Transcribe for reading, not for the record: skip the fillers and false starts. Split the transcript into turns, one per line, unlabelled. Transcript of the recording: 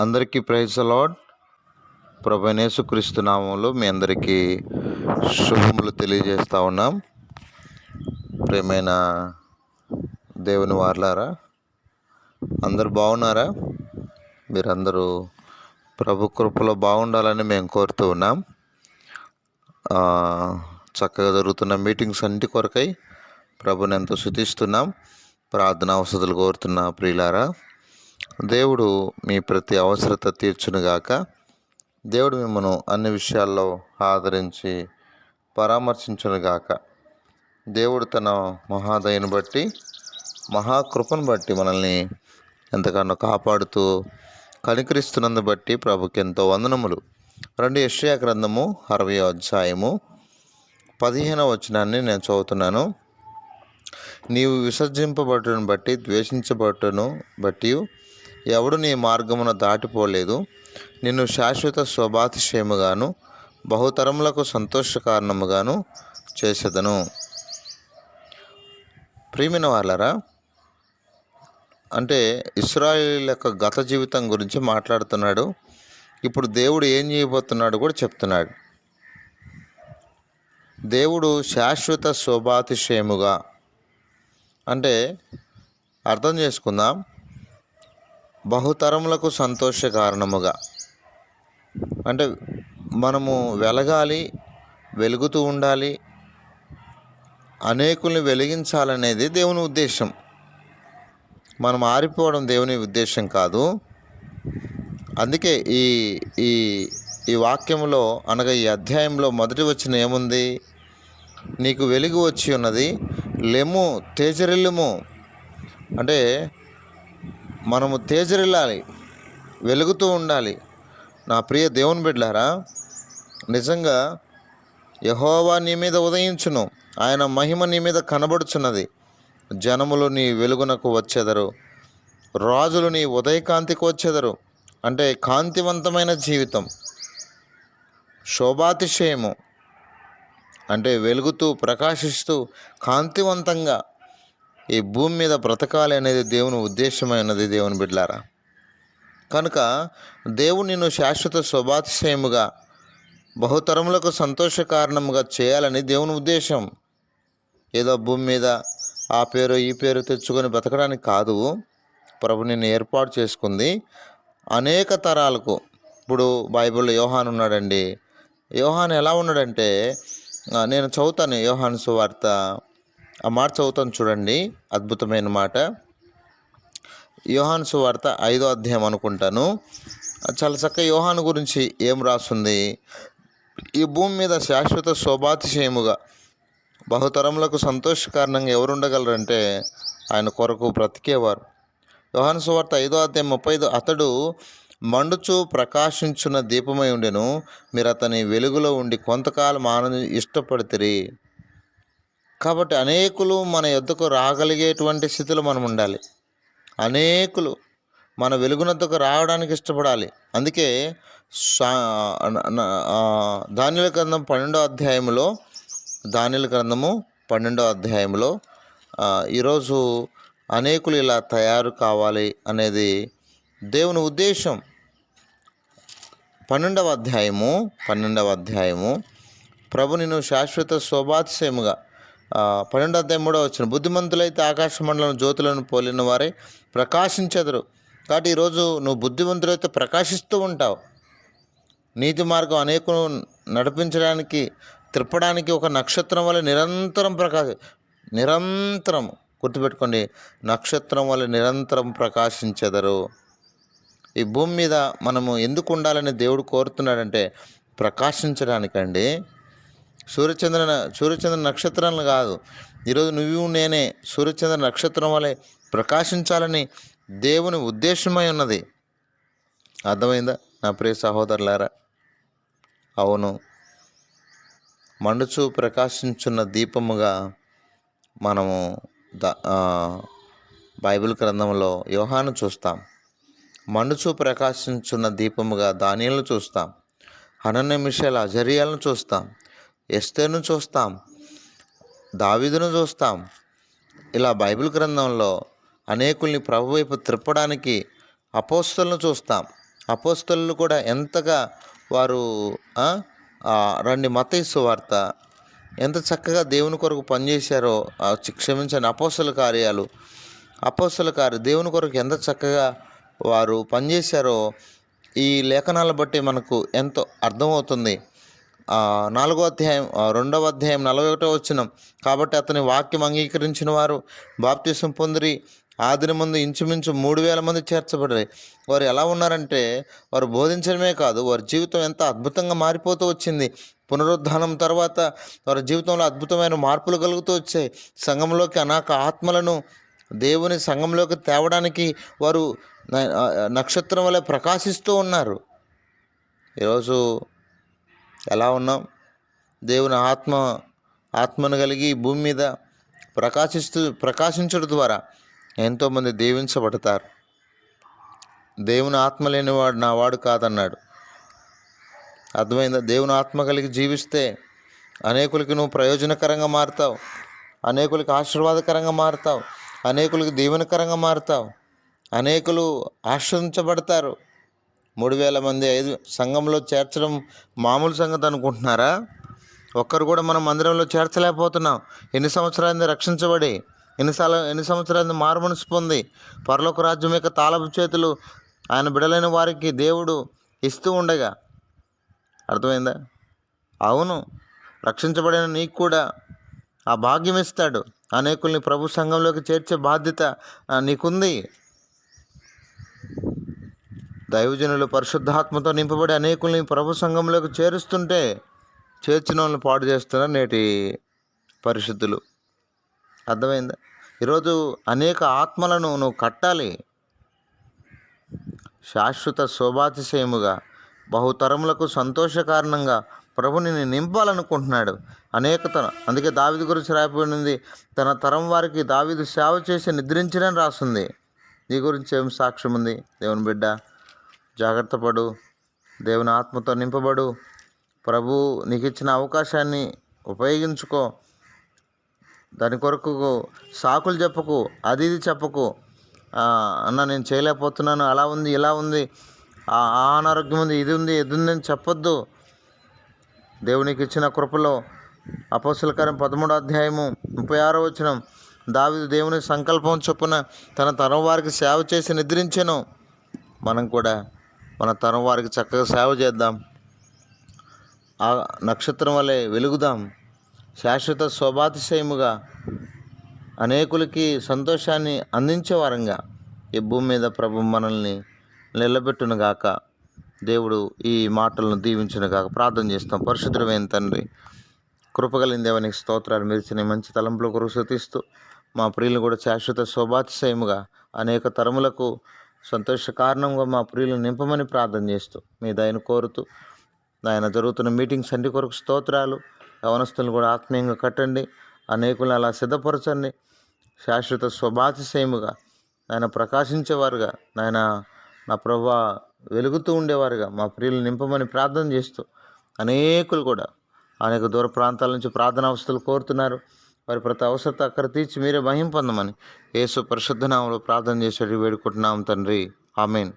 అందరికీ praise the lord. ప్రభు అయిన యేసుక్రీస్తు నామములో మీ అందరికీ శుభములు తెలియజేస్తా ఉన్నాం. ప్రియమైన దేవుని వారలారా, అందరూ బాగున్నారా? మీరందరూ ప్రభు కృపలో బాగుండాలని మేము కోరుతూ ఉన్నాం. చక్కగా జరుగుతున్న మీటింగ్స్ అన్నిటి కొరకై ప్రభుని ఎంతో స్తుతిస్తున్నాం. ప్రార్థనా అవసరాలు కోరుతున్న ప్రియులారా, దేవుడు మీ ప్రతి అవసరత తీర్చునుగాక. దేవుడు మిమ్మల్ని అన్ని విషయాల్లో ఆదరించి పరామర్శించునుగాక. దేవుడు తన మహాదయను బట్టి, మహాకృపను బట్టి మనల్ని ఎంతగానో కాపాడుతూ కనికరిస్తున్నందు బట్టి ప్రభుకి ఎంతో వందనములు. యెషయా గ్రంథము 60వ అధ్యాయము 15వ వచనాన్ని నేను చదువుతున్నాను. నీవు విసర్జింపబడుటను బట్టి ద్వేషించబడుటను బట్టి ఎవడు నీ మార్గమున దాటిపోలేదు. నిన్ను శాశ్వత శోభాతిశయముగాను బహుతరములకు సంతోష కారణముగాను చేసేదను. ప్రియమైన వాళ్ళరా, అంటే ఇశ్రాయేలు యొక్క గత జీవితం గురించి మాట్లాడుతున్నాడు. ఇప్పుడు దేవుడు ఏం చేయబోతున్నాడు కూడా చెప్తున్నాడు. దేవుడు శాశ్వత శోభాతిశయముగా అంటే అర్థం చేసుకుందాం, బహుతరములకు సంతోష కారణముగా అంటే మనము వెలగాలి, వెలుగుతూ ఉండాలి, అనేకుల్ని వెలిగించాలనేది దేవుని ఉద్దేశం. మనం ఆరిపోవడం దేవుని ఉద్దేశం కాదు. అందుకే ఈ ఈ ఈ వాక్యంలో అనగా ఈ అధ్యాయంలో మొదటి వచనం ఏముంది? నీకు వెలుగు వచ్చి ఉన్నది, లెమ్ము తేజరిల్లుము. అంటే మనము తేజరిల్లాలి, వెలుగుతూ ఉండాలి. నా ప్రియ దేవుని బిడ్డలారా, నిజంగా యెహోవా నీ మీద ఉదయించును, ఆయన మహిమ నీ మీద కనబడుచున్నది. జనములు నీ వెలుగునకు వచ్చెదరు, రాజులు నీ ఉదయకాంతికి వచ్చెదరు. అంటే కాంతివంతమైన జీవితం, శోభాతిశయము అంటే వెలుగుతూ ప్రకాశిస్తూ కాంతివంతంగా ఈ భూమి మీద బ్రతకాలి అనేది దేవుని ఉద్దేశమైనది. దేవుని బిడ్డలారా, కనుక దేవుడు నిన్ను శాశ్వత శోభాతిశయముగా బహుతరములకు సంతోష కారణముగా చేయాలని దేవుని ఉద్దేశం. ఏదో భూమి మీద ఆ పేరు ఈ పేరు తెచ్చుకొని బ్రతకడానికి కాదు. ప్రభు నిన్ను ఏర్పాటు చేసుకుంది అనేక తరాలకు. ఇప్పుడు బైబిల్లో యోహాను ఉన్నాడండి. యోహాను ఎలా ఉన్నాడంటే, నేను చదువుతాను యోహాను సువార్త, ఆ మాట చదువుతాను చూడండి, అద్భుతమైన మాట. యోహాను సువార్త 5వ అధ్యాయం అనుకుంటాను. చాలా చక్కగా యోహాను గురించి ఏం రాస్తుంది? ఈ భూమి మీద శాశ్వత శోభాతిశయముగా బహుతరములకు సంతోష కారణంగా ఎవరు ఉండగలరంటే ఆయన కొరకు బ్రతికేవారు. యోహాను సువార్త 5వ అధ్యాయం 35, అతడు మండుచు ప్రకాశించున్న దీపమై ఉండెను, మీరు అతని వెలుగులో ఉండి కొంతకాలం ఆనంద ఇష్టపడితిరి. కాబట్టి అనేకులు మన యొద్దకు రాగలిగేటువంటి స్థితిలో మనం ఉండాలి. అనేకులు మన వెలుగునొద్దకు రావడానికి ఇష్టపడాలి. అందుకే దానియేలు గ్రంథం 12వ అధ్యాయంలో, దానియేలు గ్రంథము 12వ అధ్యాయంలో ఈరోజు అనేకులు ఇలా తయారు కావాలి అనేది దేవుని ఉద్దేశం. 12వ అధ్యాయము ప్రభు నిన్ను శాశ్వత శోభాతిశయముగా 12వ అధ్యాయం 3వ వచనం, బుద్ధిమంతులైతే ఆకాశ మండలం జ్యోతులను పోలిన వారే ప్రకాశించెదరు. కాబట్టి ఈరోజు నువ్వు బుద్ధిమంతులైతే ప్రకాశిస్తూ ఉంటావు. నీతి మార్గం అనేకులు నడిపించడానికి, త్రిప్పడానికి ఒక నక్షత్రం వల్ల నిరంతరం గుర్తుపెట్టుకోండి, నక్షత్రం వల్ల నిరంతరం ప్రకాశించెదరు. ఈ భూమి మీద మనము ఎందుకు ఉండాలని దేవుడు కోరుతున్నాడంటే ప్రకాశించడానికండి. సూర్యచంద్ర నక్షత్రాలను కాదు. ఈరోజు నువ్వు నేనే సూర్యచంద్ర నక్షత్రం వలె ప్రకాశించాలని దేవుని ఉద్దేశమై ఉన్నది. అర్థమైందా నా ప్రియ సహోదరులారా? అవును, మండుచు ప్రకాశించున్న దీపముగా మనము బైబిల్ గ్రంథంలో యోహాను చూస్తాం. మండుచు ప్రకాశించున్న దీపముగా దానియేలును చూస్తాం. హనన్య మిషాయేలు అజర్యాలను చూస్తాం. ఎస్తేరును చూస్తాం. దావీదును చూస్తాం. ఇలా బైబిల్ గ్రంథంలో అనేకుల్ని ప్రభు వైపు త్రిప్పడానికి అపోస్తలను చూస్తాం. అపోస్తలులు కూడా ఎంతగా వారు ఆ, రండి మత్తయి సువార్త ఎంత చక్కగా దేవుని కొరకు పనిచేశారో, క్షమించండి, అపోస్తల కార్యాలు దేవుని కొరకు ఎంత చక్కగా వారు పనిచేశారో ఈ లేఖనాలను బట్టి మనకు ఎంతో అర్థమవుతుంది. 4వ అధ్యాయం 2వ అధ్యాయం 41వ వచనం, కాబట్టి అతని వాక్యం అంగీకరించిన వారు బాప్తిసం పొందిరి. ఆ దిన ముందు ఇంచుమించు 3,000 మంది చేర్చబడ్డారు. వారు ఎలా ఉన్నారంటే, వారు బోధించడమే కాదు, వారి జీవితం ఎంత అద్భుతంగా మారిపోతూ వచ్చింది. పునరుద్ధానం తర్వాత వారి జీవితంలో అద్భుతమైన మార్పులు కలుగుతూ వచ్చాయి. సంఘంలోకి అనేక ఆత్మలను దేవుని సంఘంలోకి తేవడానికి వారు నక్షత్రం వలె ప్రకాశిస్తూ ఉన్నారు. ఈరోజు ఎలా ఉన్నాం? దేవుని ఆత్మను కలిగి భూమి మీద ప్రకాశించడం ద్వారా ఎంతోమంది దీవించబడతారు. దేవుని ఆత్మ లేనివాడు నా వాడు కాదన్నాడు. అర్థమైందా? దేవుని ఆత్మ కలిగి జీవిస్తే అనేకులకి నువ్వు ప్రయోజనకరంగా మారుతావు, అనేకులకి ఆశీర్వాదకరంగా మారుతావు, అనేకులకి దీవెనకరంగా మారుతావు, అనేకులు ఆశ్రయించబడతారు. 3,000 మంది సంఘంలో చేర్చడం మామూలు సంగతి అనుకుంటున్నారా? ఒక్కరు కూడా మనం మందిరంలో చేర్చలేకపోతున్నాం. ఎన్ని సంవత్సరాలైంది రక్షించబడి, ఎన్ని సంవత్సరాలైంది మారుమనసు పొంది, పరలోక రాజ్యం యొక్క తాళపు చేతులు ఆయన బిడలైన వారికి దేవుడు ఇస్తూ ఉండగా. అర్థమైందా? అవును, రక్షించబడిన నీకు కూడా ఆ భాగ్యం ఇస్తాడు. అనేకుల్ని ప్రభు సంఘంలోకి చేర్చే బాధ్యత నీకుంది. దైవజనులు పరిశుద్ధాత్మతో నింపబడి అనేకుల్ని ప్రభు సంఘంలోకి చేర్చిన వాళ్ళని పాడు చేస్తున్నారు నేటి పరిశుద్ధులు. అర్థమైందా? ఈరోజు అనేక ఆత్మలను నువ్వు కట్టాలి. శాశ్వత శోభాతిశయముగా బహుతరములకు సంతోషకారణంగా ప్రభు నిన్ను నింపాలనుకుంటున్నాడు. అందుకే దావీదు గురించి రాయబడింది, తన తరం వారికి దావీదు సేవ చేసి నిద్రించడని రాస్తుంది. నీ గురించి ఏం సాక్ష్యం ఉంది? దేవుని బిడ్డ, జాగ్రత్త పడు, దేవుని ఆత్మతో నింపబడు, ప్రభు నీకు ఇచ్చిన అవకాశాన్ని ఉపయోగించుకో. దాని కొరకు సాకులు చెప్పకు, అది చెప్పకు. అన్న నేను చేయలేకపోతున్నాను, అలా ఉంది, ఇలా ఉంది, ఆ అనారోగ్యం ఉంది, ఇది ఉంది అని చెప్పొద్దు. దేవునికి ఇచ్చిన కృపలో అపోస్తల కార్యం 13వ అధ్యాయము 36వ వచనం, దావీదు దేవుని సంకల్పం చొప్పున తన తరం వారికి సేవ చేసి నిద్రించెను. మనం కూడా మన తరం వారికి చక్కగా సేవ చేద్దాం. ఆ నక్షత్రం వలె వెలుగుదాం. శాశ్వత శోభాతిశయముగా అనేకులకి సంతోషాన్ని అందించే వారంగా ఈ భూమి మీద ప్రభు మనల్ని నిలబెట్టునుగాక. దేవుడు ఈ మాటలను దీవించునుగాక. ప్రార్థన చేస్తాం. పరిశుద్ధమైన తండ్రి, కృపగలిగిన దేవానికి స్తోత్రాలు. మెరిచిన మంచి తలంపుల కొరకు స్తుతిస్తూ మా ప్రియులు కూడా శాశ్వత శోభాతిశయముగా అనేక తరములకు సంతోష కారణంగా మా ప్రియులు నింపమని ప్రార్థన చేస్తూ మీ దయను కోరుతూ ఆయన జరుగుతున్న మీటింగ్స్ అన్ని కొరకు స్తోత్రాలు. యవనస్తులను కూడా ఆత్మీయంగా కట్టండి, అనేకులను అలా సిద్ధపరచండి. శాశ్వత శోభాతిశయముగా ఆయన ప్రకాశించేవారుగా, నా ప్రభువా వెలుగుతూ ఉండేవారుగా మా ప్రియులు నింపమని ప్రార్థన చేస్తూ అనేకులు కూడా అనేక దూర ప్రాంతాల నుంచి ప్రార్థన అవసరాలు కోరుతున్నారు. వారి ప్రతి అవసరత అక్కడ తీర్చి మీరే మహిమ పొందమని యేసు పరిశుద్ధ నామములో ప్రార్థన చేసేది వేడుకుంటున్నాం తండ్రి. ఆమేన్.